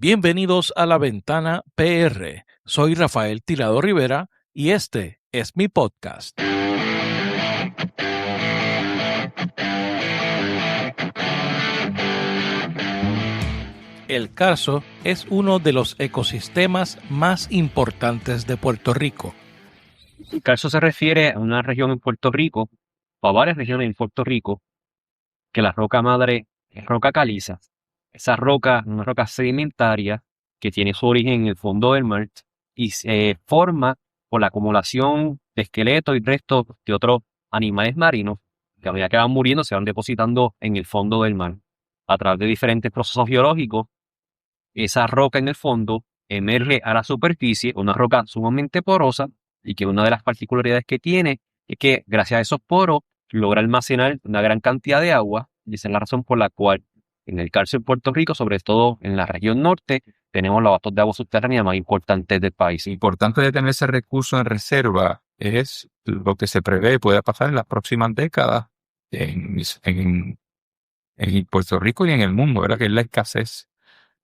Bienvenidos a La Ventana PR. Soy Rafael Tirado Rivera y este es mi podcast. El Carso es uno de los ecosistemas más importantes de Puerto Rico. El Carso se refiere a una región en Puerto Rico, o a varias regiones en Puerto Rico, que la roca madre es roca caliza. Esa roca es una roca sedimentaria que tiene su origen en el fondo del mar y se forma por la acumulación de esqueletos y restos de otros animales marinos que a medida que van muriendo se van depositando en el fondo del mar. A través de diferentes procesos geológicos, esa roca en el fondo emerge a la superficie, una roca sumamente porosa y que una de las particularidades que tiene es que gracias a esos poros logra almacenar una gran cantidad de agua y esa es la razón por la cual en el Carso en Puerto Rico, sobre todo en la región norte, tenemos los bastos de agua subterránea más importantes del país. Lo importante de tener ese recurso en reserva es lo que se prevé pueda pasar en las próximas décadas en Puerto Rico y en el mundo, ¿verdad? Que es la escasez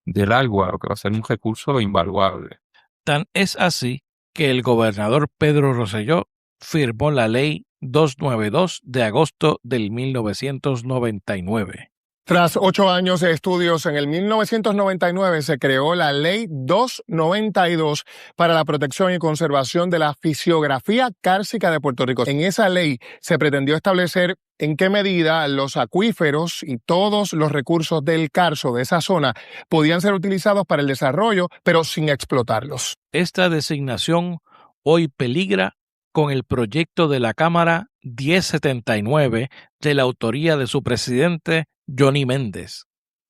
del agua, lo que va a ser un recurso invaluable. Tan es así que el gobernador Pedro Rosselló firmó la Ley 292 de agosto del 1999. Tras 8 años de estudios, en el 1999 se creó la Ley 292 para la protección y conservación de la fisiografía cársica de Puerto Rico. En esa ley se pretendió establecer en qué medida los acuíferos y todos los recursos del Carso de esa zona podían ser utilizados para el desarrollo, pero sin explotarlos. Esta designación hoy peligra con el proyecto de la Cámara 1079 de la autoría de su presidente Johnny Méndez.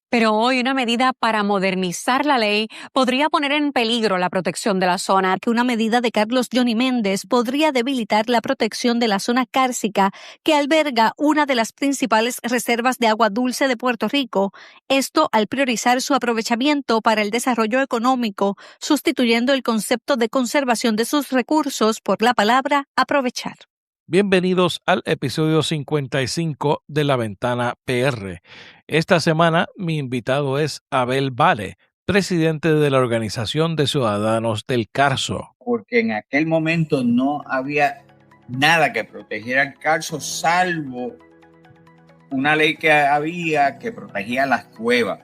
Pero hoy una medida para modernizar la ley podría poner en peligro la protección de la zona. Que una medida de Carlos Johnny Méndez podría debilitar la protección de la zona cársica que alberga una de las principales reservas de agua dulce de Puerto Rico. Esto al priorizar su aprovechamiento para el desarrollo económico, sustituyendo el concepto de conservación de sus recursos por la palabra aprovechar. Bienvenidos al episodio 55 de La Ventana PR. Esta semana mi invitado es Abel Vale, presidente de la Organización de Ciudadanos del Carso. Porque en aquel momento no había nada que protegiera el Carso, salvo una ley que había que protegía las cuevas.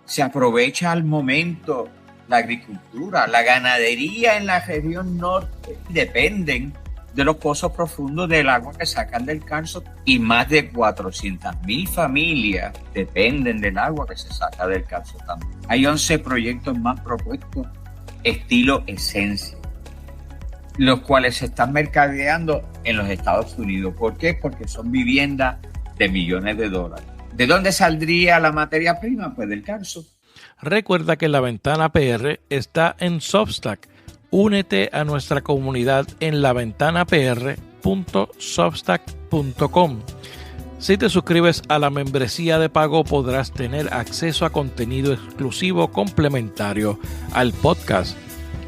Se aprovecha al momento la agricultura, la ganadería en la región norte dependen de los pozos profundos del agua que sacan del Carso y más de 400,000 familias dependen del agua que se saca del Carso también. Hay 11 proyectos más propuestos estilo esencia, los cuales se están mercadeando en los Estados Unidos. ¿Por qué? Porque son viviendas de millones de dólares. ¿De dónde saldría la materia prima? Pues del Carso. Recuerda que La Ventana PR está en Substack. Únete a nuestra comunidad en laventanapr.substack.com. Si te suscribes a la membresía de pago podrás tener acceso a contenido exclusivo complementario al podcast.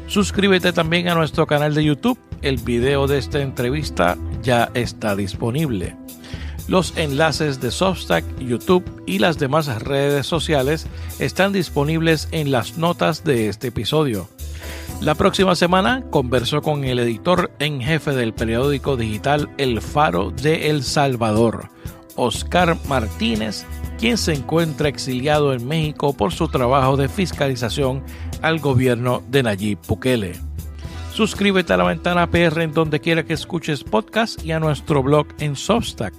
Suscríbete también a nuestro canal de YouTube. El video de esta entrevista ya está disponible. Los enlaces de Substack, YouTube y las demás redes sociales están disponibles en las notas de este episodio. La próxima semana conversó con el editor en jefe del periódico digital El Faro de El Salvador, Oscar Martínez, quien se encuentra exiliado en México por su trabajo de fiscalización al gobierno de Nayib Bukele. Suscríbete a La Ventana PR en donde quiera que escuches podcast y a nuestro blog en Substack.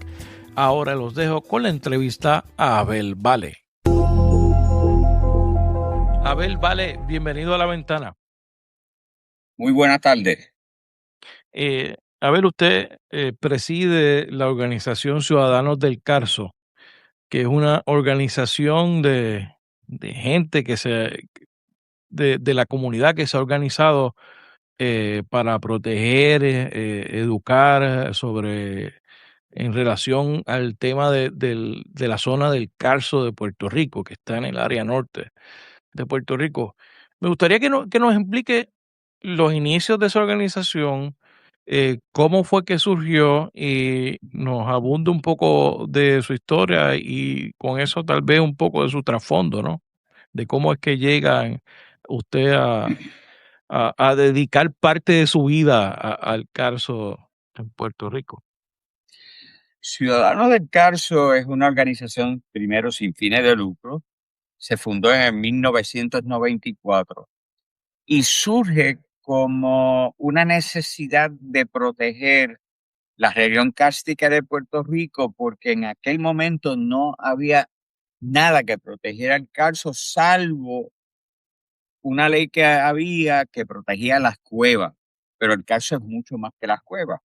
Ahora los dejo con la entrevista a Abel Vale. Abel Vale, bienvenido a La Ventana. Muy buenas tardes. Abel, usted preside la organización Ciudadanos del Carso, que es una organización de gente de la comunidad que se ha organizado para proteger, educar en relación al tema de la zona del Carso de Puerto Rico, que está en el área norte de Puerto Rico. Me gustaría que nos explique los inicios de esa organización, cómo fue que surgió y nos abunde un poco de su historia y con eso tal vez un poco de su trasfondo, ¿no? de cómo es que llegan usted a dedicar parte de su vida al Carso en Puerto Rico. Ciudadanos del Carso es una organización, primero, sin fines de lucro. Se fundó en el 1994 y surge como una necesidad de proteger la región cárstica de Puerto Rico, porque en aquel momento no había nada que protegiera el Carso, salvo una ley que había que protegía las cuevas, pero el Carso es mucho más que las cuevas.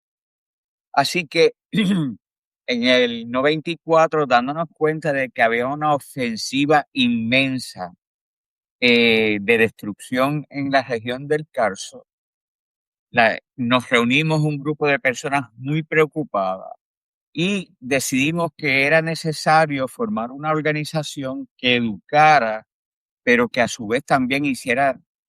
Así que en el 94, dándonos cuenta de que había una ofensiva inmensa de destrucción en la región del Carso, nos reunimos un grupo de personas muy preocupadas y decidimos que era necesario formar una organización que educara, pero que a su vez también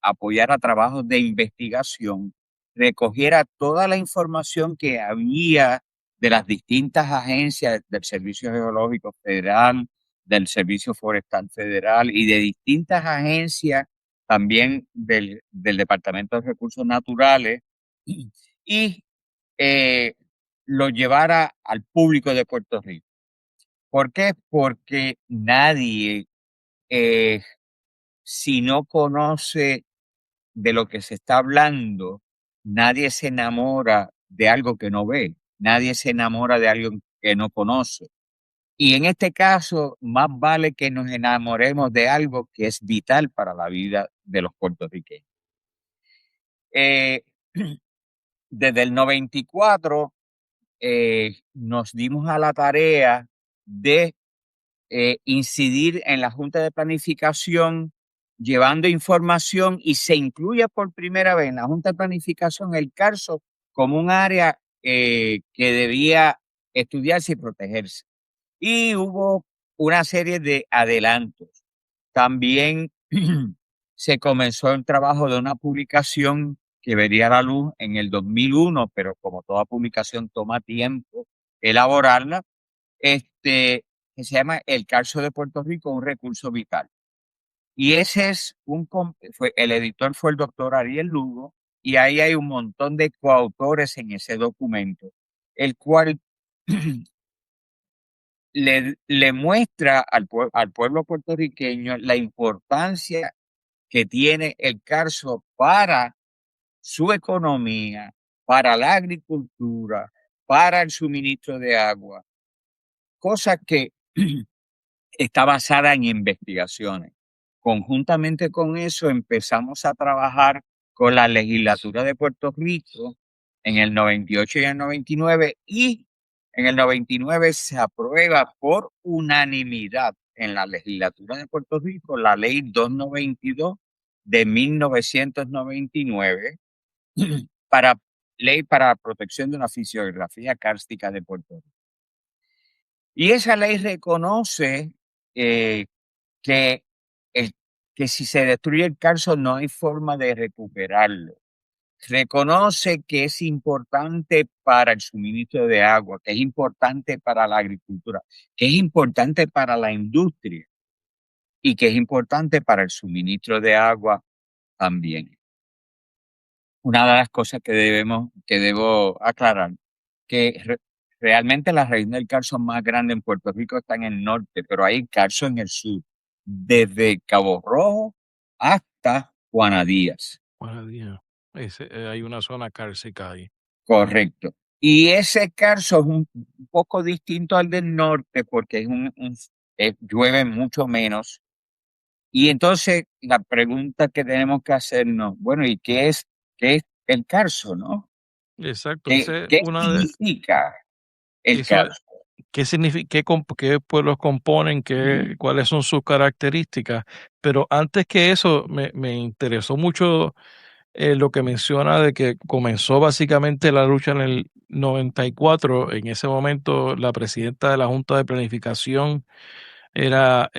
apoyara trabajos de investigación, recogiera toda la información que había de las distintas agencias del Servicio Geológico Federal, del Servicio Forestal Federal y de distintas agencias también del Departamento de Recursos Naturales y lo llevara al público de Puerto Rico. ¿Por qué? Porque nadie, si no conoce de lo que se está hablando, nadie se enamora de algo que no ve, nadie se enamora de algo que no conoce. Y en este caso, más vale que nos enamoremos de algo que es vital para la vida de los puertorriqueños. Desde el 94 nos dimos a la tarea de incidir en la Junta de Planificación, llevando información, y se incluye por primera vez en la Junta de Planificación el Carso como un área que debía estudiarse y protegerse. Y hubo una serie de adelantos. También se comenzó el trabajo de una publicación que vería la luz en el 2001, pero como toda publicación toma tiempo elaborarla, que se llama El Carso de Puerto Rico, un recurso vital. Y ese es el editor fue el doctor Ariel Lugo, y ahí hay un montón de coautores en ese documento, el cual le muestra al pueblo puertorriqueño la importancia que tiene el Carso para su economía, para la agricultura, para el suministro de agua, cosa que está basada en investigaciones. Conjuntamente con eso empezamos a trabajar con la legislatura de Puerto Rico en el 98 y el 99, y en el 99 se aprueba por unanimidad en la legislatura de Puerto Rico la ley 292 de 1999 ley para protección de una fisiografía kárstica de Puerto Rico. Y esa ley reconoce que si se destruye el Carso no hay forma de recuperarlo. Reconoce que es importante para el suministro de agua, que es importante para la agricultura, que es importante para la industria y que es importante para el suministro de agua también. Una de las cosas que debo aclarar, que realmente la región del Carso más grande en Puerto Rico está en el norte, pero hay Carso en el sur, desde Cabo Rojo hasta Juana Díaz. Buenos días. Hay una zona cárcica ahí. Correcto. Y ese Carso es un poco distinto al del norte porque llueve mucho menos. Y entonces la pregunta que tenemos que hacernos, bueno, ¿y qué es el Carso, no? Exacto. ¿Qué significa el Carso? ¿Qué significa? ¿Qué pueblos componen? ¿Cuáles son sus características? Pero antes que eso, me interesó mucho lo que menciona de que comenzó básicamente la lucha en el 94. En ese momento, la presidenta de la Junta de Planificación era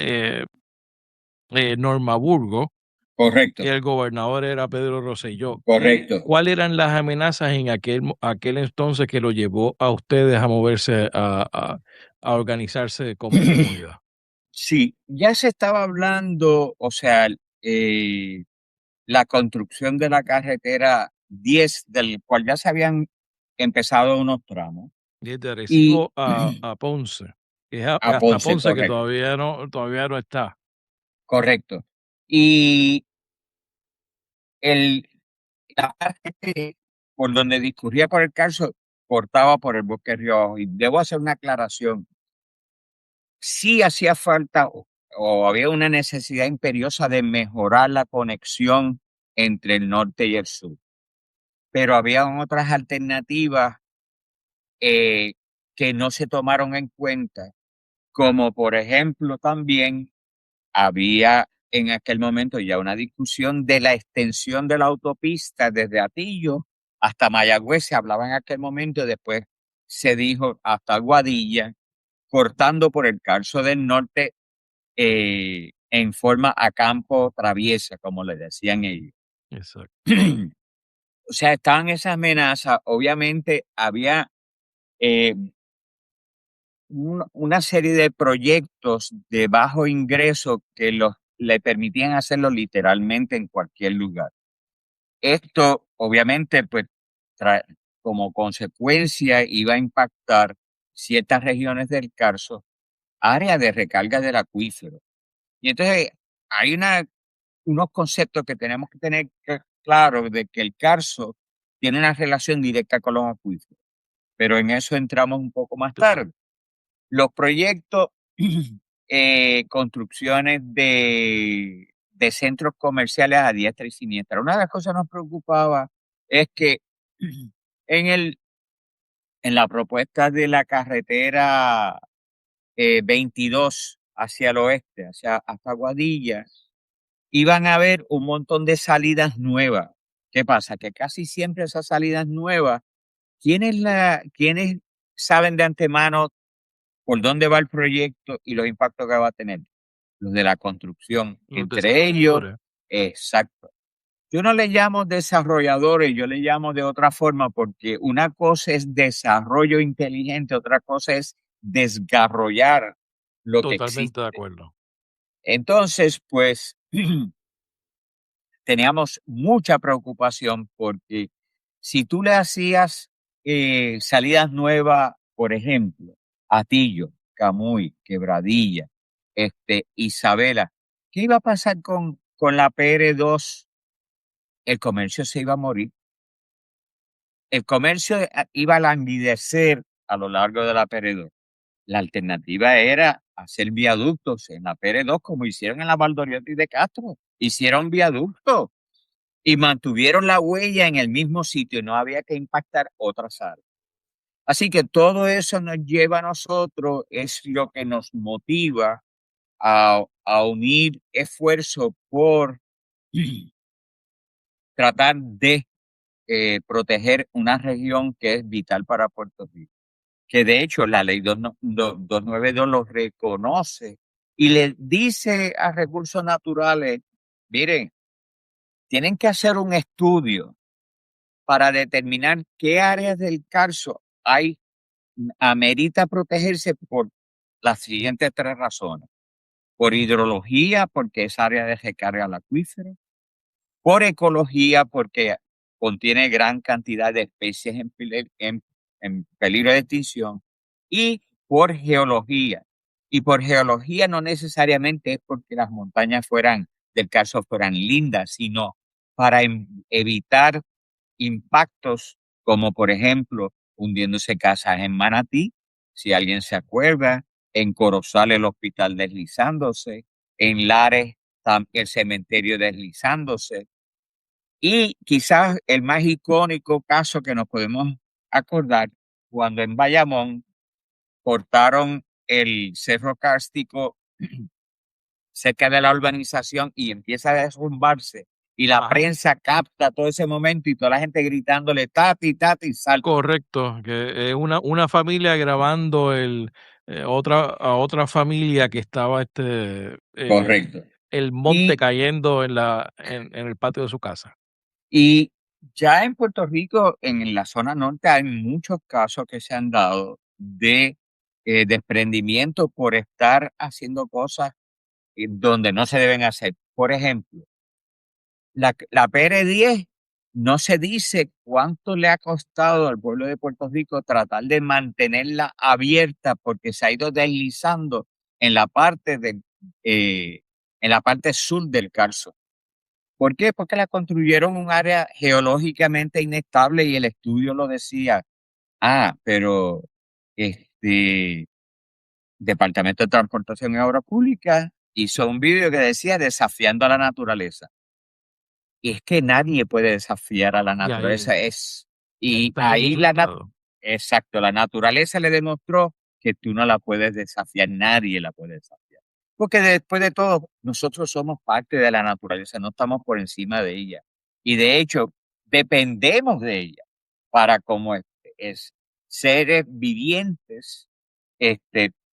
Norma Burgo. Correcto. Y el gobernador era Pedro Rosselló. Correcto. ¿Cuáles eran las amenazas en aquel entonces que lo llevó a ustedes a moverse, a organizarse como comunidad? Sí, ya se estaba hablando, o sea, la construcción de la carretera 10, del cual ya se habían empezado unos tramos, Desde y Arecibo a Ponce, que es a hasta Ponce, Ponce que correcto, todavía no está. correcto. Y el, la parte por donde discurría por el Carso cortaba por el Bosque Río Abajo. Y debo hacer una aclaración. Sí hacía falta o había una necesidad imperiosa de mejorar la conexión entre el norte y el sur, pero había otras alternativas que no se tomaron en cuenta, como por ejemplo también había en aquel momento ya una discusión de la extensión de la autopista desde Atillo hasta Mayagüez, se hablaba en aquel momento, después se dijo hasta Guadilla, cortando por el Carso del Norte en forma a campo traviesa, como le decían ellos. Exacto. O sea, estaban esas amenazas, obviamente había eh, una serie de proyectos de bajo ingreso que le permitían hacerlo literalmente en cualquier lugar. Esto, obviamente, pues como consecuencia iba a impactar ciertas regiones del Carso, áreas de recarga del acuífero. Y entonces hay unos conceptos que tenemos que tener claro de que el Carso tiene una relación directa con los acuíferos, pero en eso entramos un poco más tarde. Los proyectos, construcciones de centros comerciales a diestra y siniestra. Una de las cosas que nos preocupaba es que en en la propuesta de la carretera 22 hacia el oeste, hasta Guadilla, iban a haber un montón de salidas nuevas. ¿Qué pasa? Que casi siempre esas salidas nuevas, ¿quiénes saben de antemano por dónde va el proyecto y los impactos que va a tener? Los de la construcción. Los Entre ellos, desarrolladores. exacto. Yo no le llamo desarrolladores, yo le llamo de otra forma porque una cosa es desarrollo inteligente, otra cosa es desarrollar lo que Totalmente de existe. acuerdo. Entonces, pues teníamos mucha preocupación porque si tú le hacías salidas nuevas, por ejemplo, Atillo, Camuy, Quebradilla, Isabela, ¿qué iba a pasar con la PR2? El comercio se iba a morir. El comercio iba a languidecer a lo largo de la PR2. La alternativa era hacer viaductos en la PR2 como hicieron en la Valdoriotti de Castro. Hicieron viaductos y mantuvieron la huella en el mismo sitio, no había que impactar otras áreas. Así que todo eso nos lleva a nosotros, es lo que nos motiva a unir esfuerzo por tratar de proteger una región que es vital para Puerto Rico, que de hecho la ley 292 lo reconoce y le dice a Recursos Naturales, miren, tienen que hacer un estudio para determinar qué áreas del Carso amerita protegerse por las siguientes tres razones. Por hidrología, porque es área de recarga al acuífero. Por ecología, porque contiene gran cantidad de especies en peligro de extinción. Y por geología. Y por geología no necesariamente es porque las montañas del Carso fueran lindas, sino para evitar impactos como por ejemplo hundiéndose casas en Manatí, si alguien se acuerda, en Corozal el hospital deslizándose, en Lares el cementerio deslizándose y quizás el más icónico caso que nos podemos acordar cuando en Bayamón cortaron el cerro kárstico cerca de la urbanización y empieza a derrumbarse y la Ajá. prensa capta todo ese momento y toda la gente gritándole tati, tati, salta. Correcto, que es una familia grabando a otra familia que estaba Correcto. el monte Y, cayendo en el patio de su casa. y ya en Puerto Rico, en la zona norte, hay muchos casos que se han dado de desprendimiento por estar haciendo cosas donde no se deben hacer. Por ejemplo, la PR10 no se dice cuánto le ha costado al pueblo de Puerto Rico tratar de mantenerla abierta porque se ha ido deslizando en la parte en la parte sur del Carso. ¿Por qué? Porque la construyeron en un área geológicamente inestable y el estudio lo decía. Pero Departamento de Transportación y Obras Públicas hizo un vídeo que decía desafiando a la naturaleza. Y es que nadie puede desafiar a la naturaleza. Y está ahí demostrado. exacto, la naturaleza le demostró que tú no la puedes desafiar, nadie la puede desafiar. Porque después de todo, nosotros somos parte de la naturaleza, no estamos por encima de ella. Y de hecho, dependemos de ella para como seres vivientes,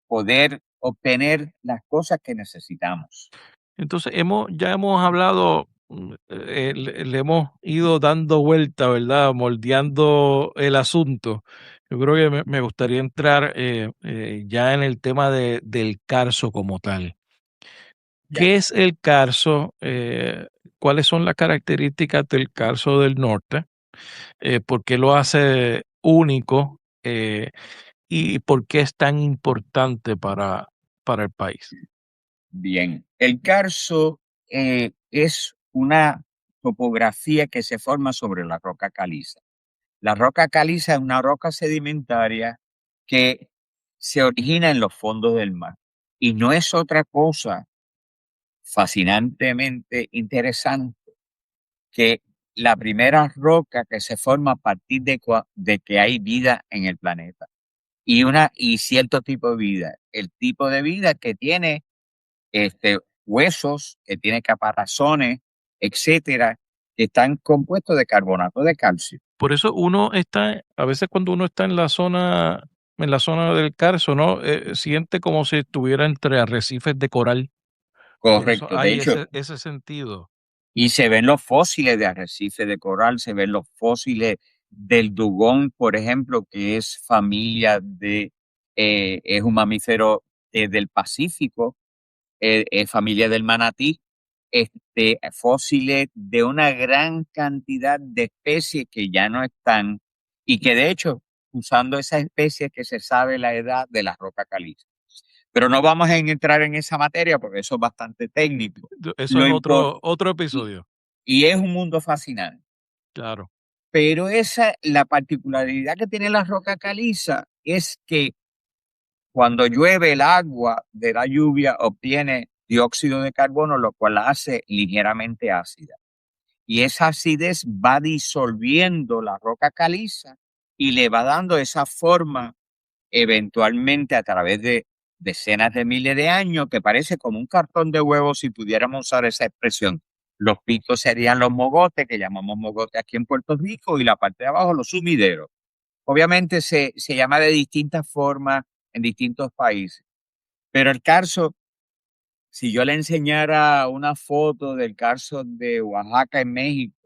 poder obtener las cosas que necesitamos. Entonces, ya hemos hablado, le hemos ido dando vuelta, ¿verdad? Moldeando el asunto. Yo creo que me gustaría entrar ya en el tema del carso como tal. Ya. ¿Qué es el carso? ¿Cuáles son las características del carso del norte? ¿Por qué lo hace único? ¿Y por qué es tan importante para el país? Bien, el Carso es una topografía que se forma sobre la roca caliza. La roca caliza es una roca sedimentaria que se origina en los fondos del mar y no es otra cosa fascinantemente interesante que la primera roca que se forma a partir de que hay vida en el planeta y cierto tipo de vida. El tipo de vida que tiene huesos, que tiene caparazones, etcétera, que están compuestos de carbonato de calcio. Por eso a veces cuando uno está en la zona del Carso, ¿no? Siente como si estuviera entre arrecifes de coral. Por eso Correcto. De hay hecho, ese sentido. y se ven los fósiles de arrecife de coral, se ven los fósiles del dugón, por ejemplo, que es es un mamífero del Pacífico, es familia del manatí, fósiles de una gran cantidad de especies que ya no están y que de hecho, usando esas especies que se sabe la edad de la roca caliza. Pero no vamos a entrar en esa materia porque eso es bastante técnico. Eso Lo es impor- otro y, episodio. y es un mundo fascinante. Claro. Pero la particularidad que tiene la roca caliza es que cuando llueve el agua de la lluvia obtiene dióxido de carbono, lo cual la hace ligeramente ácida. Y esa acidez va disolviendo la roca caliza y le va dando esa forma eventualmente a través de decenas de miles de años que parece como un cartón de huevos si pudiéramos usar esa expresión. Los picos serían los mogotes, que llamamos mogotes aquí en Puerto Rico, y la parte de abajo los sumideros. Obviamente se llama de distintas formas en distintos países, pero el carso, si yo le enseñara una foto del carso de Oaxaca en México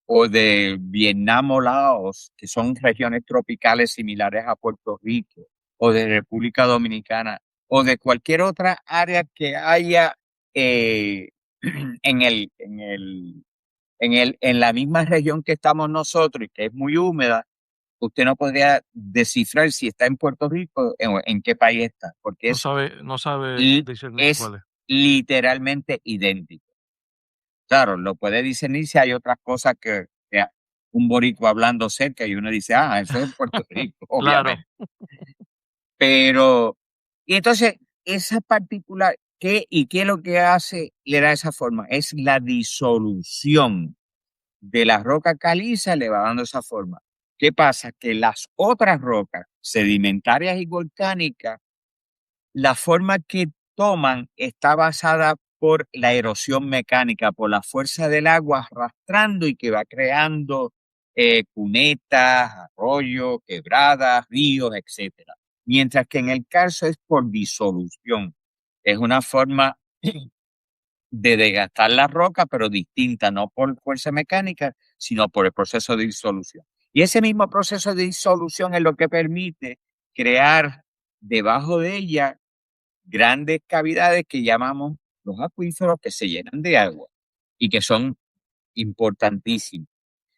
o de Vietnam o Laos, que son regiones tropicales similares a Puerto Rico, o de República Dominicana, o de cualquier otra área que haya eh, en la misma región que estamos nosotros y que es muy húmeda, usted no podría descifrar si está en Puerto Rico o en qué país está, porque No sabe li- discernir es cuál es. literalmente idéntico. Claro, lo puede discernir si hay otras cosas que un boricua hablando cerca y uno dice, eso es en Puerto Rico, Claro. obviamente. Pero, y entonces, esa particular, ¿qué es lo que hace, le da esa forma? Es la disolución de la roca caliza, le va dando esa forma. ¿Qué pasa? Que las otras rocas sedimentarias y volcánicas, la forma que toman está basada por la erosión mecánica, por la fuerza del agua arrastrando y que va creando cunetas, arroyos, quebradas, ríos, etcétera. Mientras que en el calcio es por disolución. Es una forma de desgastar la roca, pero distinta, no por fuerza mecánica, sino por el proceso de disolución. Y ese mismo proceso de disolución es lo que permite crear debajo de ella grandes cavidades que llamamos los acuíferos que se llenan de agua y que son importantísimos.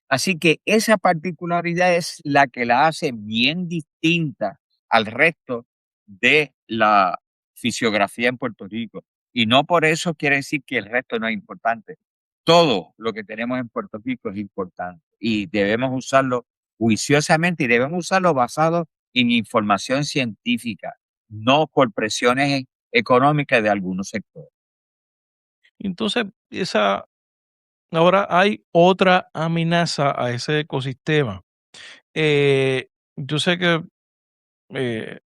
Así que esa particularidad es la que la hace bien distinta al resto de la fisiografía en Puerto Rico. Y no por eso quiere decir que el resto no es importante. Todo lo que tenemos en Puerto Rico es importante y debemos usarlo juiciosamente y debemos usarlo basado en información científica, no por presiones económicas de algunos sectores. Entonces, ahora hay otra amenaza a ese ecosistema. Yo sé que en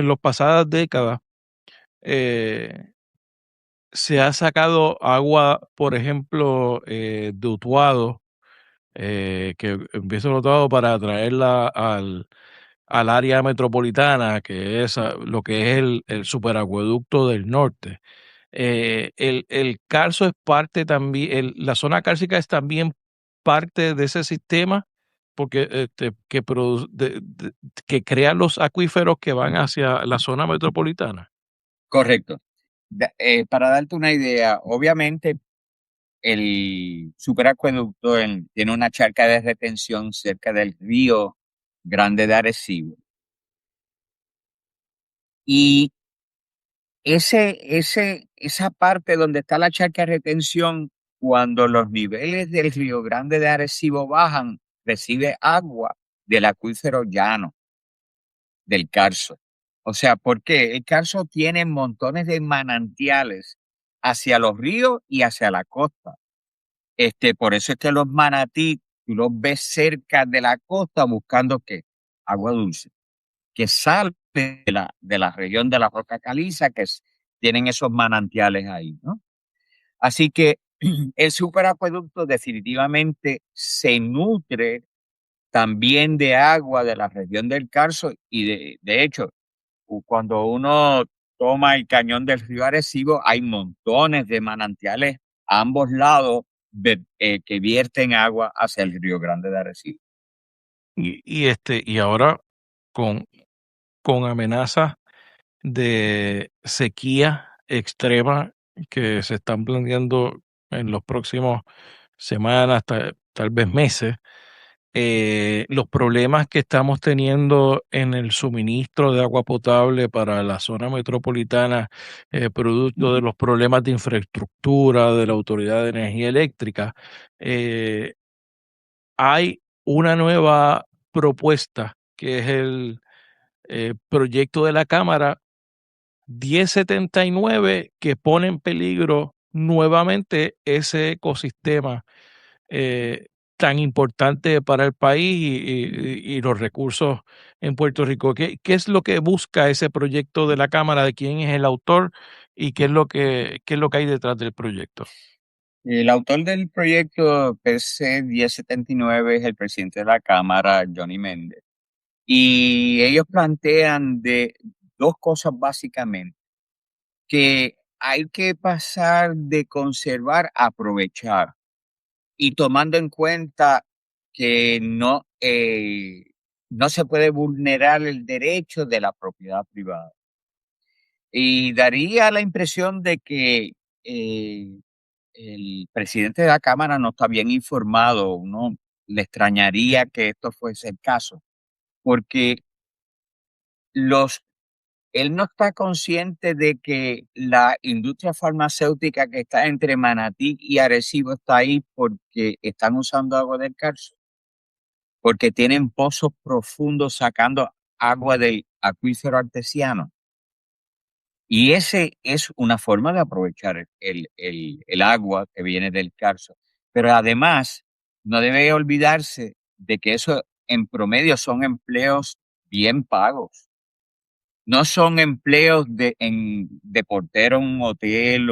las pasadas décadas eh, se ha sacado agua, por ejemplo, de Utuado, que empieza en Utuado para traerla al área metropolitana, que es lo que es el superacueducto del norte. El Carso es parte también, la zona cárcica es también parte de ese sistema, porque que crea los acuíferos que van hacia la zona metropolitana. Correcto. Para darte una idea, obviamente el superacueducto tiene una charca de retención cerca del río Grande de Arecibo. Y esa parte donde está la charca de retención, cuando los niveles del río Grande de Arecibo bajan, recibe agua del acuífero llano del Carso. O sea, ¿por qué? El Carso tiene montones de manantiales hacia los ríos y hacia la costa. Por eso es que los manatí, tú los ves cerca de la costa buscando ¿qué? Agua dulce, que sale de la región de la Roca Caliza, tienen esos manantiales ahí, ¿no? Así que el superacueducto definitivamente se nutre también de agua de la región del Carso y de hecho, cuando uno toma el cañón del río Arecibo, hay montones de manantiales a ambos lados que vierten agua hacia el río Grande de Arecibo. Y ahora con, con amenazas de sequía extrema que se están planteando en los próximos semanas, tal vez meses, los problemas que estamos teniendo en el suministro de agua potable para la zona metropolitana, producto de los problemas de infraestructura de la Autoridad de Energía Eléctrica, hay una nueva propuesta que es el proyecto de la Cámara 1079 que pone en peligro nuevamente ese ecosistema eh, tan importante para el país y los recursos en Puerto Rico. ¿Qué es lo que busca ese proyecto de la Cámara? ¿De quién es el autor? ¿Y qué es lo que hay detrás del proyecto? El autor del proyecto PC 1079 es el presidente de la Cámara, Johnny Méndez. Y ellos plantean de dos cosas básicamente, que hay que pasar de conservar a aprovechar y tomando en cuenta que no se puede vulnerar el derecho de la propiedad privada. Y daría la impresión de que el presidente de la Cámara no está bien informado, uno le extrañaría que esto fuese el caso, porque él no está consciente de que la industria farmacéutica que está entre Manatí y Arecibo está ahí porque están usando agua del Carso, porque tienen pozos profundos sacando agua del acuífero artesiano. Y ese es una forma de aprovechar el agua que viene del Carso. Pero además, no debe olvidarse de que eso en promedio son empleos bien pagos. No son empleos de portero en un hotel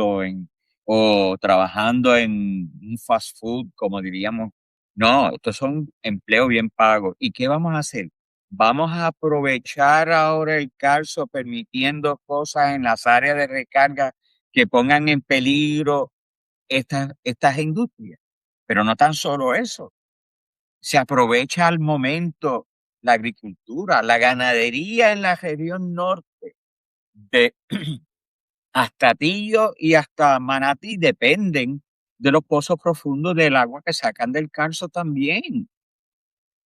o trabajando en un fast food, como diríamos. No, estos son empleos bien pagos. ¿Y qué vamos a hacer? Vamos a aprovechar ahora el Carso permitiendo cosas en las áreas de recarga que pongan en peligro estas industrias. Pero no tan solo eso. Se aprovecha al momento la agricultura, la ganadería en la región norte, de hasta Tillo y hasta Manatí dependen de los pozos profundos del agua que sacan del Carso también.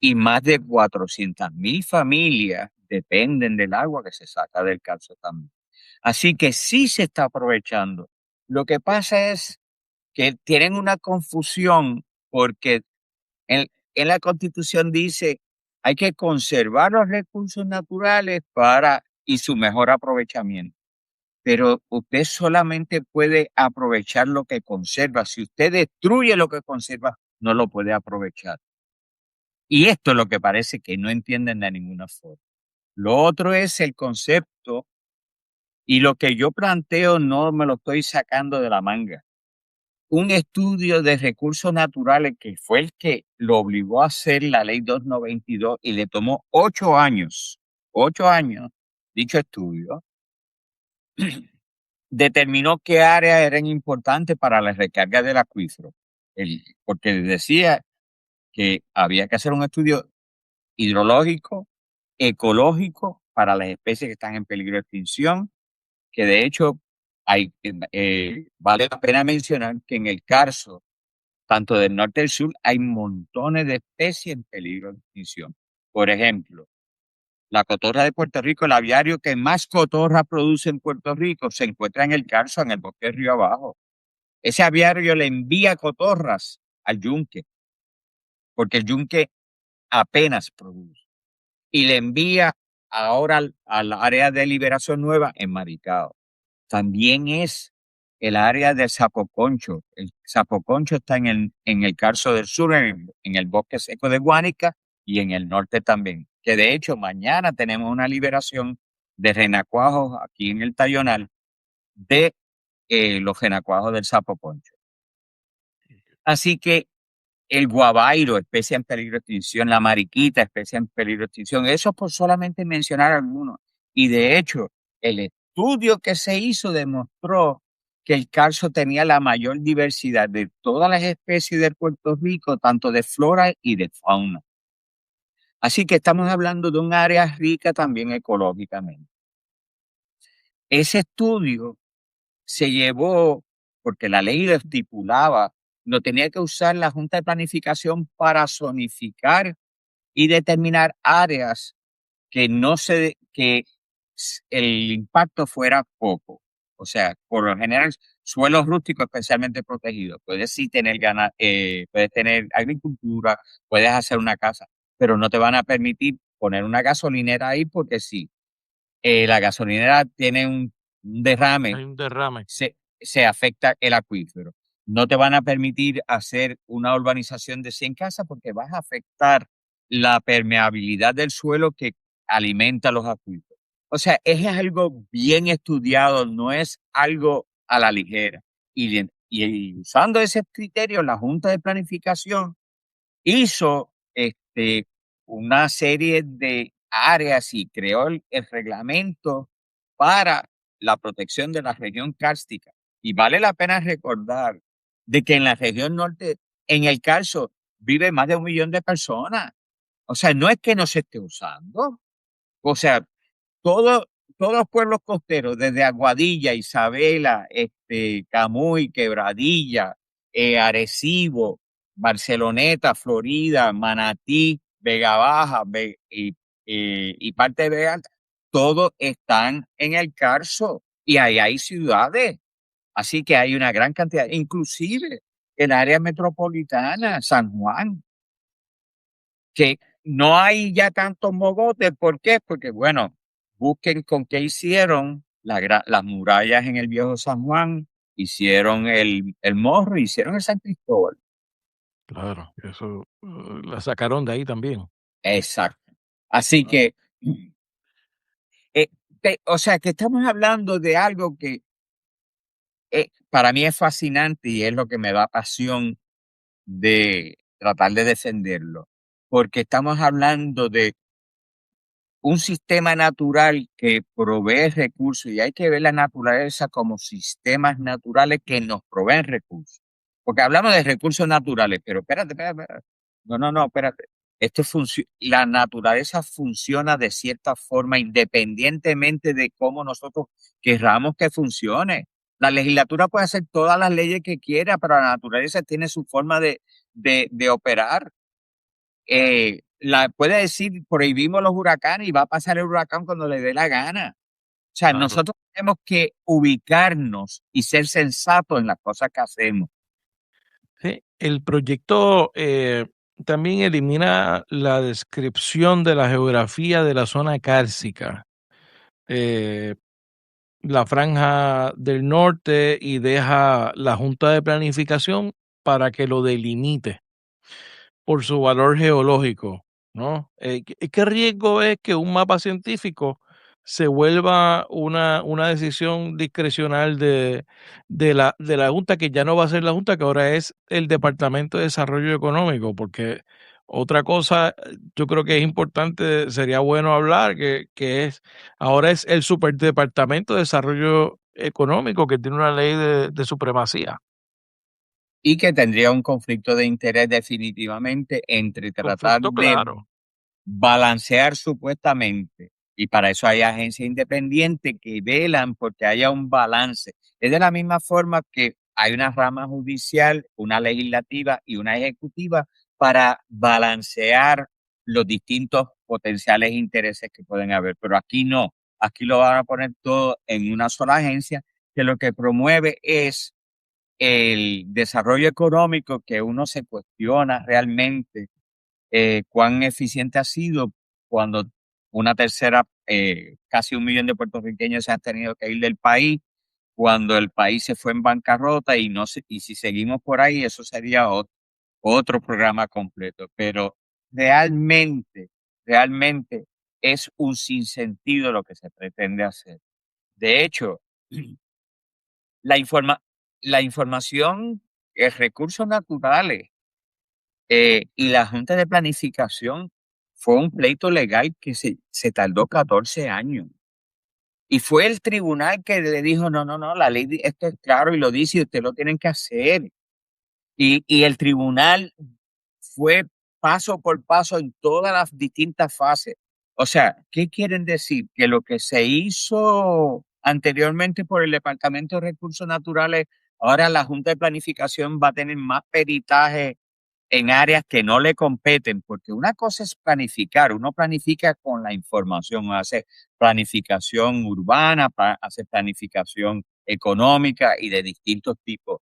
Y más de 400.000 familias dependen del agua que se saca del Carso también. Así que sí se está aprovechando. Lo que pasa es que tienen una confusión porque en la Constitución dice hay que conservar los recursos naturales y su mejor aprovechamiento. Pero usted solamente puede aprovechar lo que conserva. Si usted destruye lo que conserva, no lo puede aprovechar. Y esto es lo que parece que no entienden de ninguna forma. Lo otro es el concepto, y lo que yo planteo no me lo estoy sacando de la manga. Un estudio de recursos naturales que fue el que lo obligó a hacer la ley 292 y le tomó 8 años, dicho estudio, determinó qué áreas eran importantes para la recarga del acuífero. Porque decía que había que hacer un estudio hidrológico, ecológico para las especies que están en peligro de extinción, que de hecho vale la pena mencionar que en el Carso, tanto del norte y del sur, hay montones de especies en peligro de extinción. Por ejemplo, la cotorra de Puerto Rico, el aviario que más cotorra produce en Puerto Rico, se encuentra en el Carso, en el bosque de Río Abajo. Ese aviario le envía cotorras al yunque, porque el yunque apenas produce. Y le envía ahora al área de liberación nueva en Maricao. También es el área del Sapoconcho. El Sapoconcho está en el Carso del Sur, en el bosque seco de Guánica y en el norte también. Que de hecho mañana tenemos una liberación de renacuajos aquí en el Tayonal de los renacuajos del Sapoconcho. Así que el guabairo, especie en peligro de extinción, la mariquita, especie en peligro de extinción, eso por solamente mencionar algunos. Y de hecho, el estudio que se hizo demostró que el Carso tenía la mayor diversidad de todas las especies de Puerto Rico, tanto de flora y de fauna. Así que estamos hablando de un área rica también ecológicamente. Ese estudio se llevó, porque la ley lo estipulaba, lo tenía que usar la Junta de Planificación para zonificar y determinar áreas que el impacto fuera poco. O sea, por lo general, suelos rústicos especialmente protegidos. Puedes sí tener puedes tener agricultura, puedes hacer una casa, pero no te van a permitir poner una gasolinera ahí porque sí. La gasolinera tiene un derrame, Hay un derrame. se afecta el acuífero. No te van a permitir hacer una urbanización de 100 casas porque vas a afectar la permeabilidad del suelo que alimenta los acuíferos. O sea, es algo bien estudiado, no es algo a la ligera. Y usando ese criterio, la Junta de Planificación hizo una serie de áreas y creó el reglamento para la protección de la región cárstica. Y vale la pena recordar de que en la región norte, en el Carso, vive más de 1 millón de personas. O sea, no es que no se esté usando. O sea, todos los pueblos costeros, desde Aguadilla, Isabela, Camuy, Quebradilla, Arecibo, Barceloneta, Florida, Manatí, Vega Baja y parte de Vega Alta, todos están en el Carso y ahí hay ciudades. Así que hay una gran cantidad, inclusive el área metropolitana, San Juan, que no hay ya tantos mogotes. ¿Por qué? Porque, bueno, busquen con qué hicieron las murallas en el viejo San Juan, hicieron el Morro, hicieron el San Cristóbal. Claro, eso la sacaron de ahí también. Exacto. Así que, o sea, que estamos hablando de algo que para mí es fascinante y es lo que me da pasión de tratar de defenderlo, porque estamos hablando de un sistema natural que provee recursos y hay que ver la naturaleza como sistemas naturales que nos proveen recursos. Porque hablamos de recursos naturales, pero espérate. No, espérate. La naturaleza funciona de cierta forma independientemente de cómo nosotros querramos que funcione. La legislatura puede hacer todas las leyes que quiera, pero la naturaleza tiene su forma de operar. Puede decir, prohibimos los huracanes y va a pasar el huracán cuando le dé la gana. O sea, Claro. nosotros tenemos que ubicarnos y ser sensatos en las cosas que hacemos. Sí, el proyecto también elimina la descripción de la geografía de la zona cárcica, eh, la franja del norte, y deja la Junta de Planificación para que lo delimite por su valor geológico, ¿no? ¿Qué riesgo es que un mapa científico se vuelva una decisión discrecional de la Junta, que ya no va a ser la Junta, que ahora es el Departamento de Desarrollo Económico? Porque otra cosa, yo creo que es importante, sería bueno hablar, ahora es el Superdepartamento de Desarrollo Económico, que tiene una ley de supremacía. Y que tendría un conflicto de interés definitivamente entre tratar Conflicto de claro. balancear supuestamente, y para eso hay agencias independientes que velan porque haya un balance. Es de la misma forma que hay una rama judicial, una legislativa y una ejecutiva para balancear los distintos potenciales intereses que pueden haber. Pero aquí no, aquí lo van a poner todo en una sola agencia que lo que promueve es el desarrollo económico, que uno se cuestiona realmente cuán eficiente ha sido cuando una tercera, casi 1 millón de puertorriqueños se han tenido que ir del país, cuando el país se fue en bancarrota, y si seguimos por ahí, eso sería otro programa completo. Pero realmente, realmente es un sinsentido lo que se pretende hacer. De hecho, la, informa- la información, recursos naturales, y la Junta de Planificación fue un pleito legal que se tardó 14 años. Y fue el tribunal que le dijo, no, no, no, la ley, esto es claro y lo dice y ustedes lo tienen que hacer. Y el tribunal fue paso por paso en todas las distintas fases. O sea, ¿qué quieren decir? Que lo que se hizo anteriormente por el Departamento de Recursos Naturales, ahora la Junta de Planificación va a tener más peritaje en áreas que no le competen, porque una cosa es planificar, uno planifica con la información, hace planificación urbana, hace planificación económica y de distintos tipos,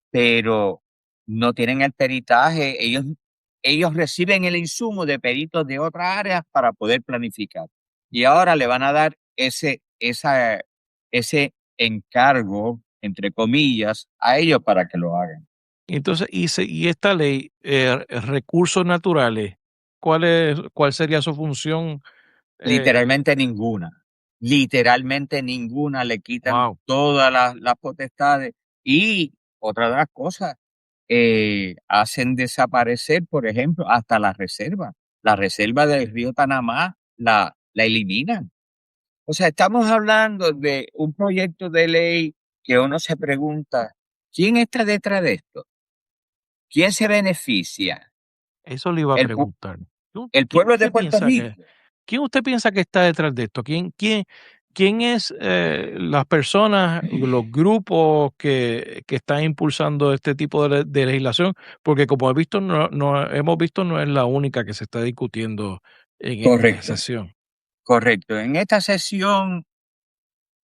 pero no tienen el peritaje, ellos reciben el insumo de peritos de otras áreas para poder planificar. Y ahora le van a dar ese encargo, entre comillas, a ellos para que lo hagan. Entonces, y esta ley, recursos naturales, ¿cuál sería su función? Literalmente ninguna, le quitan Wow. todas las potestades. Y otra de las cosas, hacen desaparecer, por ejemplo, hasta la reserva del río Panamá la eliminan. O sea, estamos hablando de un proyecto de ley que uno se pregunta, ¿quién está detrás de esto? ¿Quién se beneficia? Eso le iba a ¿El, pu- preguntar. el ¿Quién pueblo de usted Puerto piensa Rico? quién usted piensa que está detrás de esto? ¿Quién es las personas, los grupos que están impulsando este tipo de legislación? Porque como hemos visto, no es la única que se está discutiendo en esta Correcto, sesión. correcto. En esta sesión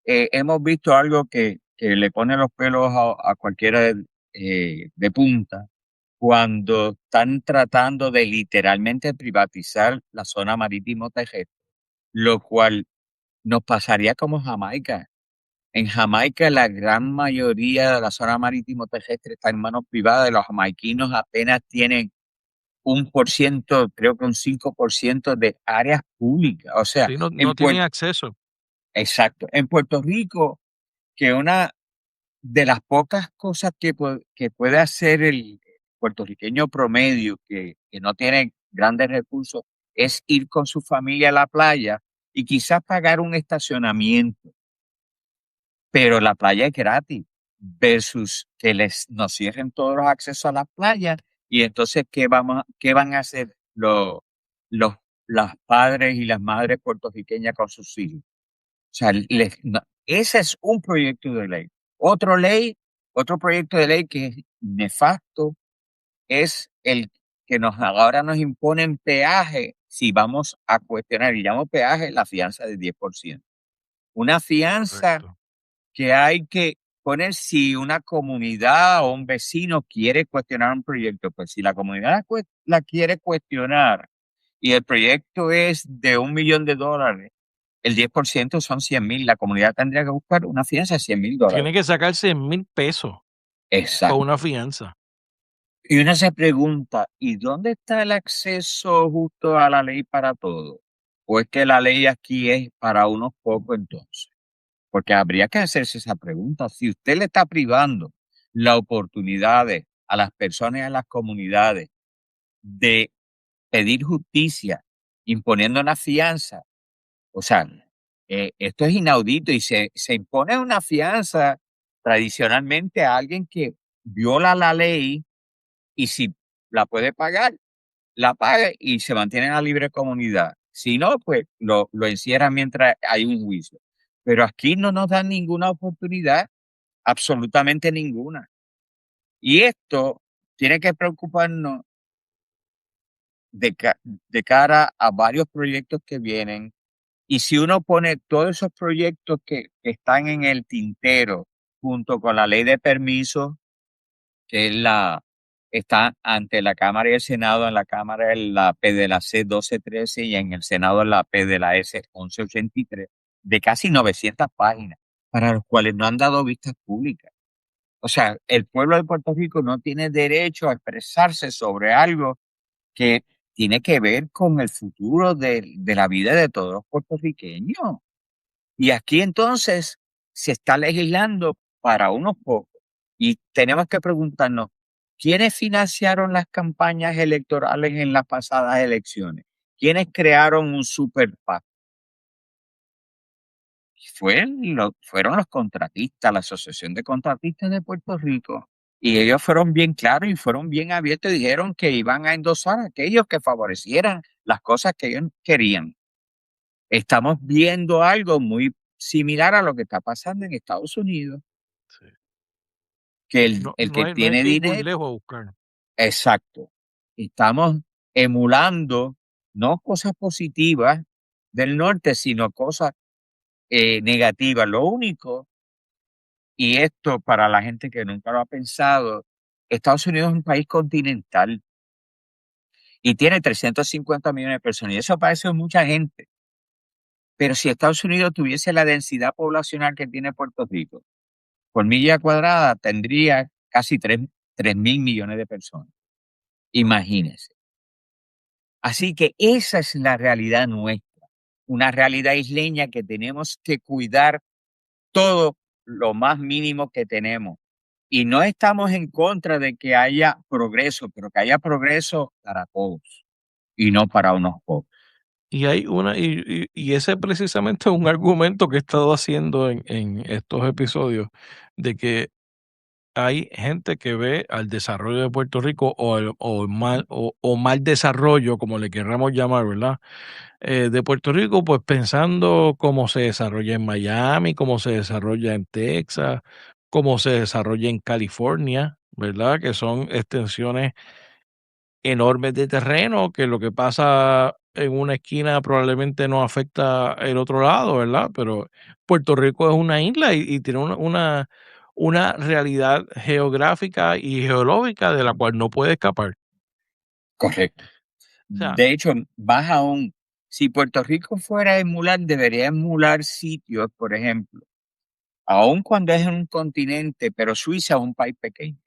hemos visto algo que le pone los pelos a cualquiera de punta, cuando están tratando de literalmente privatizar la zona marítimo terrestre, lo cual nos pasaría como Jamaica. En Jamaica la gran mayoría de la zona marítimo terrestre está en manos privadas y los jamaiquinos apenas tienen 1%, creo que un 5% de áreas públicas. O sea, Sí, no tienen acceso. exacto. En Puerto Rico, que una de las pocas cosas que puede hacer el puertorriqueño promedio que no tiene grandes recursos es ir con su familia a la playa y quizás pagar un estacionamiento, pero la playa es gratis, versus que nos cierren todos los accesos a la playa. Y entonces, ¿qué van a hacer los padres y las madres puertorriqueñas con sus hijos. O sea, ese es un proyecto de ley. Otro proyecto de ley que es nefasto es el que ahora nos imponen peaje si vamos a cuestionar, y llamo peaje la fianza del 10%. Una fianza Correcto. que hay que poner si una comunidad o un vecino quiere cuestionar un proyecto. Pues si la comunidad la quiere cuestionar y el proyecto es de $1 millón, el 10% son 100,000. La comunidad tendría que buscar una fianza de $100,000. Tiene que sacar 100,000 pesos para Exacto. una fianza. Y uno se pregunta, ¿y dónde está el acceso justo a la ley para todos? ¿O es que la ley aquí es para unos pocos entonces? Porque habría que hacerse esa pregunta. Si usted le está privando las oportunidades a las personas y a las comunidades de pedir justicia, imponiendo una fianza, o sea, esto es inaudito y se impone una fianza tradicionalmente a alguien que viola la ley y si la puede pagar, la paga y se mantiene en la libre comunidad. Si no, pues lo encierran mientras hay un juicio. Pero aquí no nos dan ninguna oportunidad, absolutamente ninguna. Y esto tiene que preocuparnos de cara a varios proyectos que vienen. Y si uno pone todos esos proyectos que están en el tintero junto con la ley de permisos, que es está ante la Cámara y el Senado, en la Cámara es la P de la C 1213 y en el Senado es la P de la S 1183, de casi 900 páginas, para los cuales no han dado vistas públicas. O sea, el pueblo de Puerto Rico no tiene derecho a expresarse sobre algo que tiene que ver con el futuro de la vida de todos los puertorriqueños. Y aquí entonces se está legislando para unos pocos. Y tenemos que preguntarnos, ¿quiénes financiaron las campañas electorales en las pasadas elecciones? ¿Quiénes crearon un super PAC? Fueron los contratistas, la Asociación de Contratistas de Puerto Rico. Y ellos fueron bien claros y fueron bien abiertos y dijeron que iban a endosar a aquellos que favorecieran las cosas que ellos querían. Estamos viendo algo muy similar a lo que está pasando en Estados Unidos, Sí. que el No que hay tiene que ir muy dinero, lejos a buscar. exacto, estamos emulando no cosas positivas del norte, sino cosas negativas. Lo único, y esto para la gente que nunca lo ha pensado, Estados Unidos es un país continental y tiene 350 millones de personas, y eso parece mucha gente. Pero si Estados Unidos tuviese la densidad poblacional que tiene Puerto Rico, por milla cuadrada tendría casi 3,000 millones de personas. Imagínense. Así que esa es la realidad nuestra, una realidad isleña que tenemos que cuidar todo lo más mínimo que tenemos. Y no estamos en contra de que haya progreso, pero que haya progreso para todos y no para unos pocos. Y hay y ese precisamente es un argumento que he estado haciendo en estos episodios, de que hay gente que ve al desarrollo de Puerto Rico o mal desarrollo, como le querramos llamar, ¿verdad? De Puerto Rico, pues pensando cómo se desarrolla en Miami, cómo se desarrolla en Texas, cómo se desarrolla en California, ¿verdad? Que son extensiones enormes de terreno, que lo que pasa en una esquina probablemente no afecta el otro lado, ¿verdad? Pero Puerto Rico es una isla y tiene una realidad geográfica y geológica de la cual no puede escapar. Correcto. O sea, De hecho, más aún, si Puerto Rico fuera a emular, debería emular sitios, por ejemplo, aun cuando es un continente, pero Suiza es un país pequeño.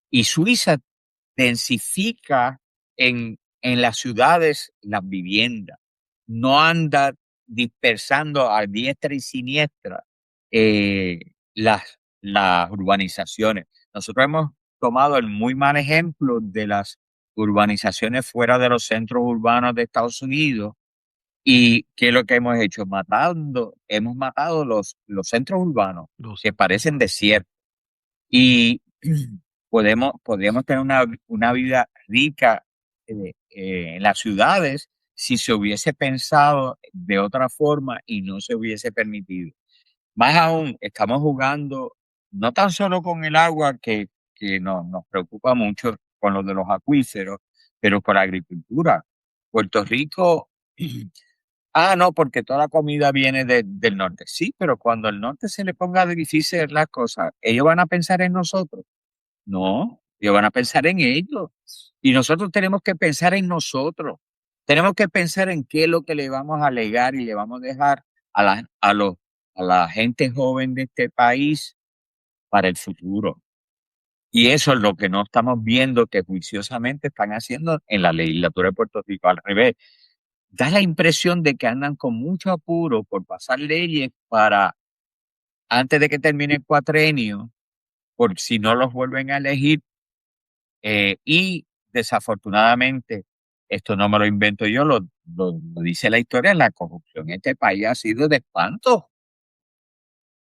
Y Suiza densifica en las ciudades las viviendas. No anda dispersando a diestra y siniestra eh, las urbanizaciones. Nosotros hemos tomado el muy mal ejemplo de las urbanizaciones fuera de los centros urbanos de Estados Unidos. ¿Y qué es lo que hemos hecho? Hemos matado los centros urbanos los que parecen desiertos. Y podríamos tener una vida rica en las ciudades si se hubiese pensado de otra forma y no se hubiese permitido. Más aún, estamos jugando no tan solo con el agua, que nos preocupa mucho con lo de los acuíferos, pero con la agricultura. Puerto Rico, no, porque toda la comida viene del norte. Sí, pero cuando al norte se le ponga difícil las cosas, ¿ellos van a pensar en nosotros? No, ellos van a pensar en ellos. Y nosotros tenemos que pensar en nosotros. Tenemos que pensar en qué es lo que le vamos a legar y le vamos a dejar a la gente joven de este país para el futuro. Y eso es lo que no estamos viendo que juiciosamente están haciendo en la legislatura de Puerto Rico. Al revés, da la impresión de que andan con mucho apuro por pasar leyes para, antes de que termine el cuatrenio, por si no los vuelven a elegir. Y desafortunadamente, esto no me lo invento yo, lo dice la historia, la corrupción en este país ha sido de espanto.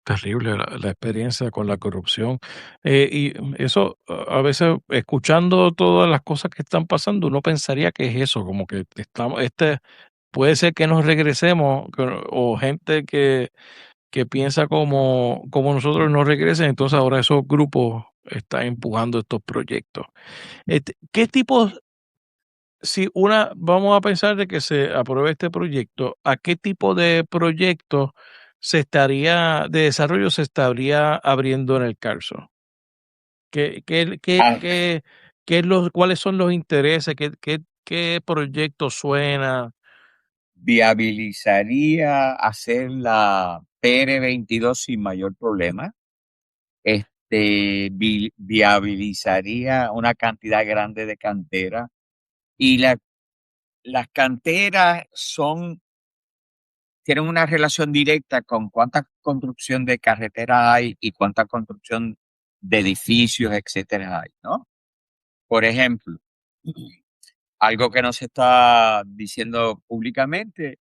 Terrible la experiencia con la corrupción. Y eso, a veces, escuchando todas las cosas que están pasando, uno pensaría que es eso, como que estamos, puede ser que nos regresemos, o gente que piensa como nosotros no regresen, entonces ahora esos grupos están empujando estos proyectos. ¿Qué tipos, si vamos a pensar de que se apruebe este proyecto, ¿a qué tipo de proyectos de desarrollo se estaría abriendo en el CARSO? ¿Qué, qué, qué, Ah, qué, cuáles son los intereses? ¿Qué proyecto suena? Viabilizaría hacer la PR22 sin mayor problema. Viabilizaría una cantidad grande de canteras. Y las canteras tienen una relación directa con cuánta construcción de carreteras hay y cuánta construcción de edificios, etcétera, hay, ¿no? Por ejemplo, algo que no se está diciendo públicamente,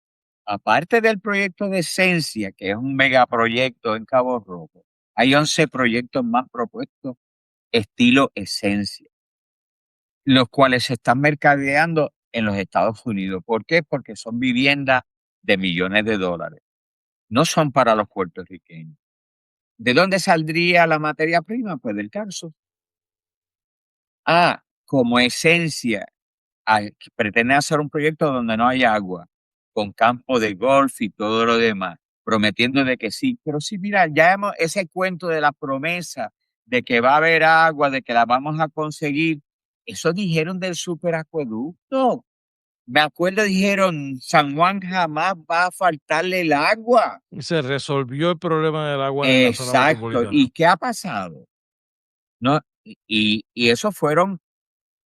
aparte del proyecto de Esencia, que es un megaproyecto en Cabo Rojo, hay 11 proyectos más propuestos estilo Esencia, los cuales se están mercadeando en los Estados Unidos. ¿Por qué? Porque son viviendas de millones de dólares. No son para los puertorriqueños. ¿De dónde saldría la materia prima? Pues del CARSO. Como Esencia pretende hacer un proyecto donde no hay agua, con campo de golf y todo lo demás, prometiendo de que sí. Pero sí, mira, ese cuento de la promesa de que va a haber agua, de que la vamos a conseguir, eso dijeron del superacueducto. Me acuerdo, dijeron, San Juan jamás va a faltarle el agua. Se resolvió el problema del agua en la zona Exacto. metropolitana. ¿Y qué ha pasado? No, y eso fueron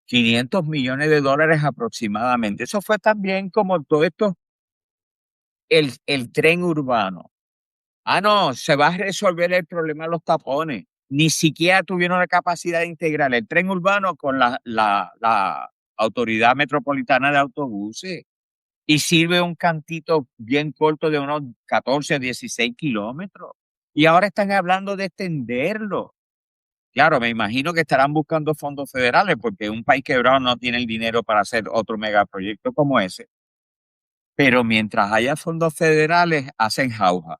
500 millones de dólares aproximadamente. Eso fue también como todo esto, el tren urbano. No, se va a resolver el problema de los tapones. Ni siquiera tuvieron la capacidad de integrar el tren urbano con la Autoridad Metropolitana de Autobuses. Y sirve un cantito bien corto de unos 14 a 16 kilómetros. Y ahora están hablando de extenderlo. Claro, me imagino que estarán buscando fondos federales porque un país quebrado no tiene el dinero para hacer otro megaproyecto como ese. Pero mientras haya fondos federales, hacen jauja.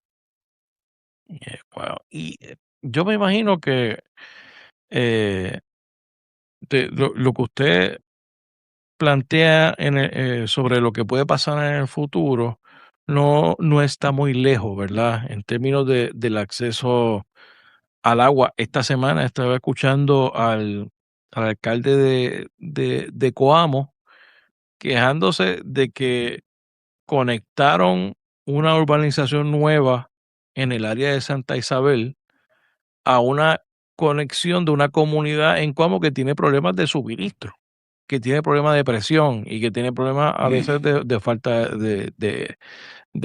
Wow. Y yo me imagino que eh, lo que usted plantea sobre lo que puede pasar en el futuro no está muy lejos, ¿verdad? En términos del acceso al agua. Esta semana estaba escuchando al alcalde de Coamo quejándose de que conectaron una urbanización nueva en el área de Santa Isabel a una conexión de una comunidad en Coamo que tiene problemas de suministro, que tiene problemas de presión y que tiene problemas a veces de falta de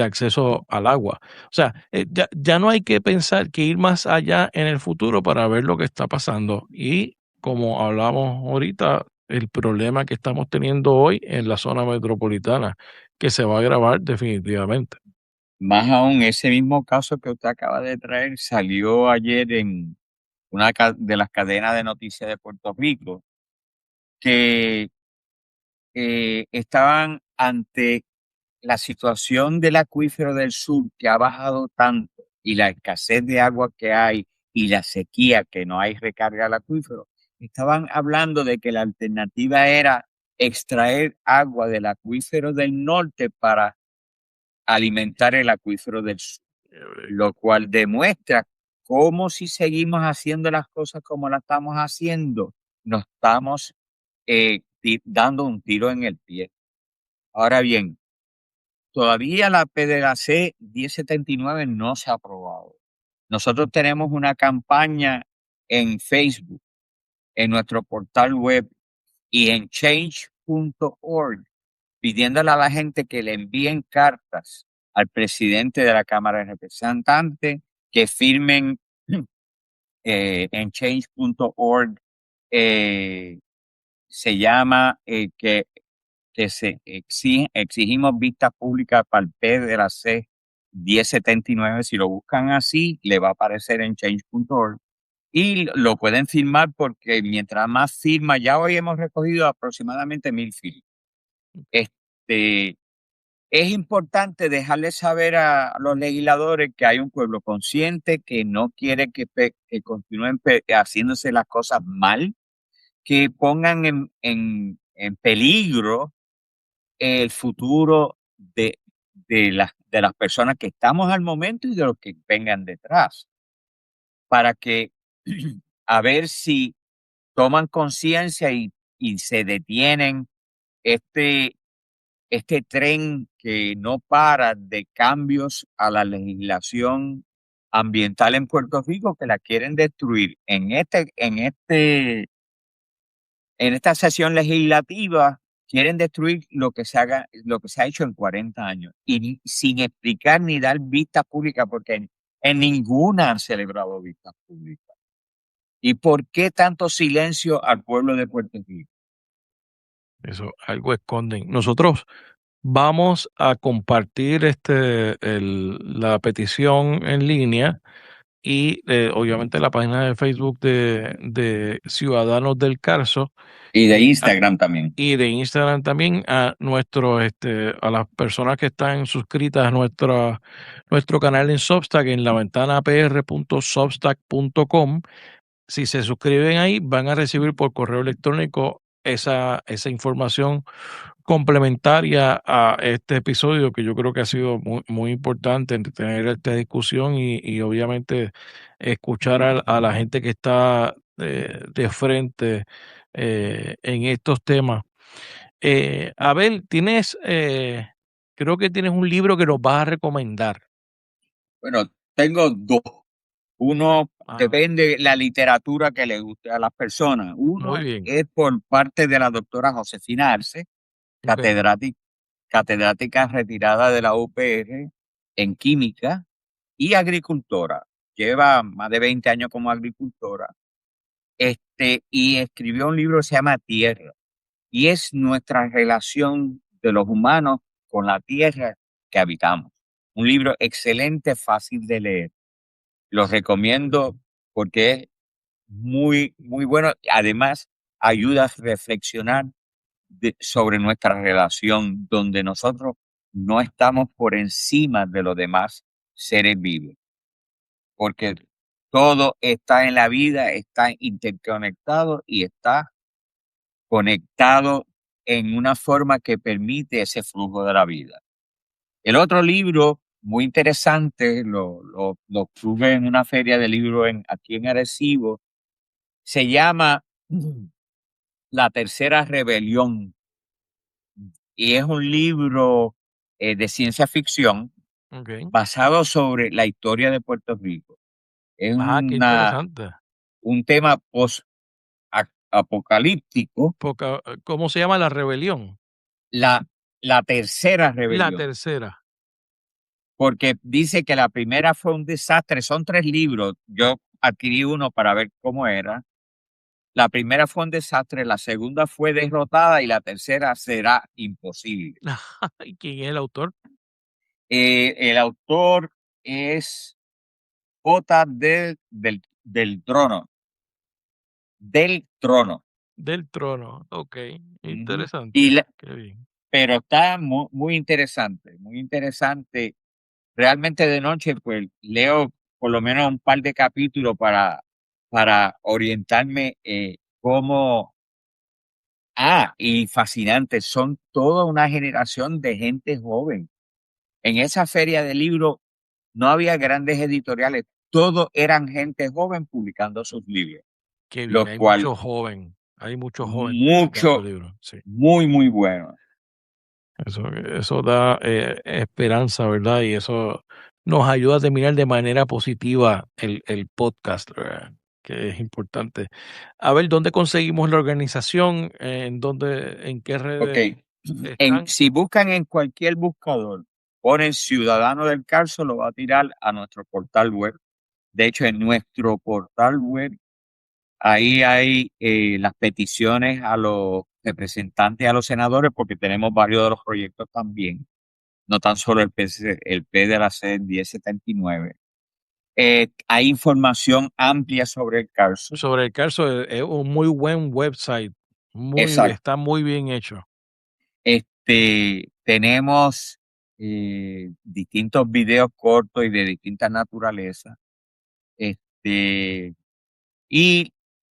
acceso al agua. O sea, ya no hay que pensar que ir más allá en el futuro para ver lo que está pasando. Y como hablamos ahorita, el problema que estamos teniendo hoy en la zona metropolitana, que se va a agravar definitivamente. Más aún, ese mismo caso que usted acaba de traer salió ayer en una de las cadenas de noticias de Puerto Rico, que estaban ante la situación del acuífero del sur que ha bajado tanto y la escasez de agua que hay y la sequía que no hay recarga al acuífero, estaban hablando de que la alternativa era extraer agua del acuífero del norte para alimentar el acuífero del sur, lo cual demuestra cómo si seguimos haciendo las cosas como las estamos haciendo, nos estamos dando un tiro en el pie. Ahora bien, todavía la PDC 1079 no se ha aprobado. Nosotros tenemos una campaña en Facebook, en nuestro portal web y en change.org, pidiéndole a la gente que le envíen cartas al presidente de la Cámara de Representantes, que firmen en change.org, se llama que exigimos vistas públicas para el PDC 1079. Si lo buscan así, le va a aparecer en change.org. Y lo pueden firmar porque mientras más firmas, ya hoy hemos recogido aproximadamente 1000 firmas. Es importante dejarles saber a los legisladores que hay un pueblo consciente que no quiere que continúen haciéndose las cosas mal, que pongan en peligro el futuro de las personas que estamos al momento y de los que vengan detrás, para que a ver si toman conciencia y se detienen este tren que no para de cambios a la legislación ambiental en Puerto Rico, que la quieren destruir en esta sesión legislativa. Quieren destruir lo que se ha hecho en 40 años y sin explicar ni dar vistas públicas, porque en ninguna han celebrado vistas públicas. ¿Y por qué tanto silencio al pueblo de Puerto Rico? Eso, algo esconden. Nosotros vamos a compartir la petición en línea y obviamente la página de Facebook de Ciudadanos del Carso Y de Instagram también. y de Instagram también a a las personas que están suscritas a nuestro canal en Substack en laventanapr.substack.com. Si se suscriben ahí, van a recibir por correo electrónico esa información complementaria a este episodio, que yo creo que ha sido muy, muy importante tener esta discusión y obviamente escuchar a la gente que está de frente en estos temas. Abel, creo que tienes un libro que nos vas a recomendar. Bueno, tengo dos. Uno, Ah, depende la literatura que le guste a las personas. Uno muy bien. es por parte de la doctora Josefina Arce, Ok. catedrática retirada de la UPR en química y agricultora. Lleva más de 20 años como agricultora. Y escribió un libro que se llama Tierra. Y es nuestra relación de los humanos con la tierra que habitamos. Un libro excelente, fácil de leer. Los recomiendo porque es muy, muy bueno. Además, ayuda a reflexionar sobre nuestra relación, donde nosotros no estamos por encima de los demás seres vivos, porque todo está en la vida, está interconectado y está conectado en una forma que permite ese flujo de la vida. El otro libro muy interesante, lo tuve en una feria de libros aquí en Arecibo, se llama La Tercera Rebelión, y es un libro de ciencia ficción Ok. basado sobre la historia de Puerto Rico. Es Qué interesante. un tema post-apocalíptico, ¿Cómo se llama? La rebelión. la tercera La rebelión. tercera. Porque dice que la primera fue un desastre. Son 3 libros. Yo adquirí uno para ver cómo era. La primera fue un desastre, la segunda fue derrotada y la tercera será imposible. ¿Y quién es el autor? El autor es J. del Trono. Del Trono. Del Trono. Ok, Ujú. interesante. Y Qué bien. pero está muy interesante, muy interesante. Realmente de noche, pues leo por lo menos un par de capítulos para orientarme cómo. Y fascinante, son toda una generación de gente joven. En esa feria de libros no había grandes editoriales, todos eran gente joven publicando sus libros, Qué bien, lo cual hay mucho joven publicando mucho, libros, sí. muy bueno. Eso da esperanza, ¿verdad? Y eso nos ayuda a terminar de manera positiva el podcast, ¿verdad? Que es importante. A ver, ¿dónde conseguimos la organización? ¿En qué Ok, redes están? si buscan en cualquier buscador, ponen Ciudadano del Carso, lo va a tirar a nuestro portal web. De hecho, en nuestro portal web, ahí hay las peticiones a los representantes, a los senadores, porque tenemos varios de los proyectos también, no tan solo el P de la SED 1079. Hay información amplia sobre el CARSO. Sobre el caso, es un muy buen website, Exacto. está muy bien hecho. Tenemos distintos videos cortos y de distintas naturalezas. Y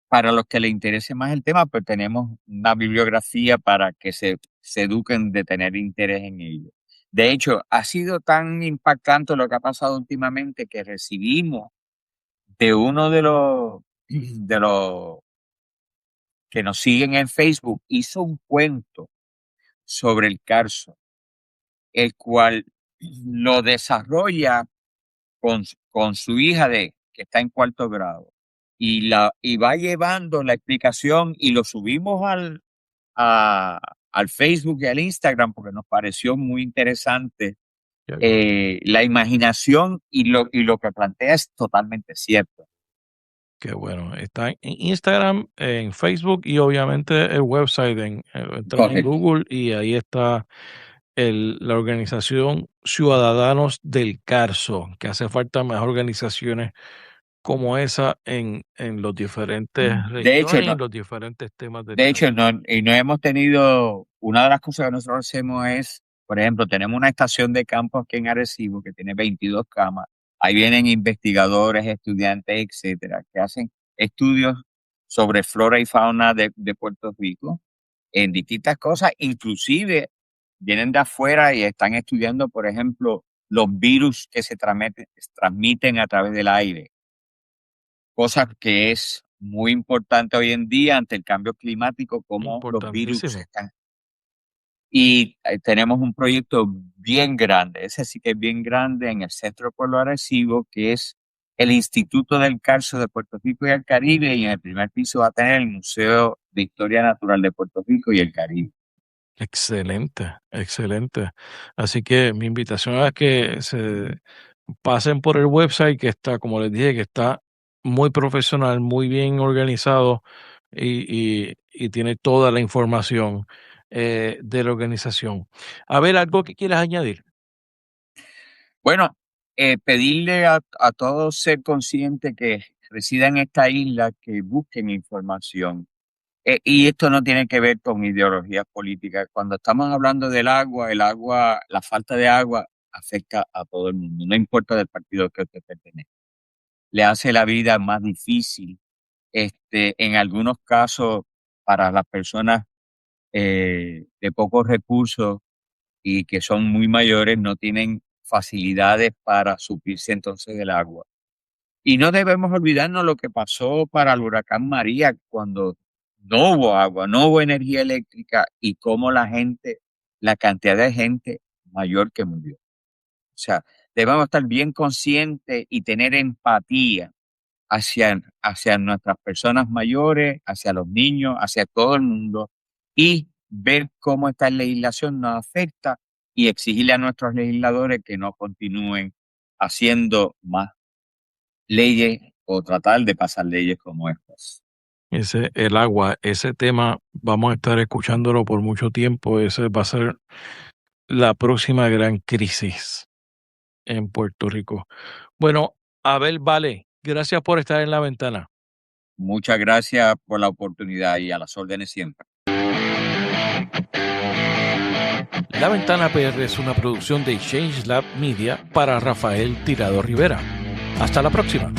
para los que les interese más el tema, pues tenemos una bibliografía para que se eduquen de tener interés en ello. De hecho, ha sido tan impactante lo que ha pasado últimamente que recibimos de uno de los que nos siguen en Facebook, hizo un cuento sobre el Carso, el cual lo desarrolla con su hija que está en cuarto grado. Y va llevando la explicación y lo subimos al Facebook y al Instagram porque nos pareció muy interesante. Qué bien. La imaginación y lo que plantea es totalmente cierto. Qué bueno. Está en Instagram, en Facebook y obviamente el website. Entran en Correcto. Google y ahí está la organización Ciudadanos del Carso, que hace falta más organizaciones como esa en los diferentes De hecho, regiones y en los diferentes temas del De hecho, Carso. no hemos tenido, una de las cosas que nosotros hacemos es, por ejemplo, tenemos una estación de campo aquí en Arecibo que tiene 22 camas. Ahí vienen investigadores, estudiantes, etcétera, que hacen estudios sobre flora y fauna de Puerto Rico en distintas cosas, inclusive vienen de afuera y están estudiando, por ejemplo, los virus que se transmiten a través del aire, cosa que es muy importante hoy en día ante el cambio climático, como los virus Importantísimo. están. Y tenemos un proyecto bien grande, ese sí que es bien grande, en el Centro de Pueblo Arecibo, que es el Instituto del Carso de Puerto Rico y el Caribe, y en el primer piso va a tener el Museo de Historia Natural de Puerto Rico y el Caribe. Excelente, excelente. Así que mi invitación es que se pasen por el website que está, como les dije, que está muy profesional, muy bien organizado y tiene toda la información de la organización. A ver, ¿algo que quieras añadir? Bueno, pedirle a todos ser conscientes que residen en esta isla, que busquen información. Y esto no tiene que ver con ideologías políticas. Cuando estamos hablando del agua, la falta de agua afecta a todo el mundo, no importa del partido que usted pertenezca. Le hace la vida más difícil. En algunos casos, para las personas de pocos recursos y que son muy mayores, no tienen facilidades para suplirse entonces del agua. Y no debemos olvidarnos lo que pasó para el huracán María, cuando no hubo agua, no hubo energía eléctrica, y cómo la cantidad de gente mayor que murió. O sea, debemos estar bien conscientes y tener empatía hacia nuestras personas mayores, hacia los niños, hacia todo el mundo, y ver cómo esta legislación nos afecta y exigirle a nuestros legisladores que no continúen haciendo más leyes o tratar de pasar leyes como estas. El agua, ese tema vamos a estar escuchándolo por mucho tiempo. Ese va a ser la próxima gran crisis en Puerto Rico. Bueno, Abel, vale, gracias por estar en la ventana. Muchas gracias por la oportunidad y a las órdenes siempre. La Ventana PR es una producción de Change Lab Media para Rafael Tirado Rivera. Hasta la próxima.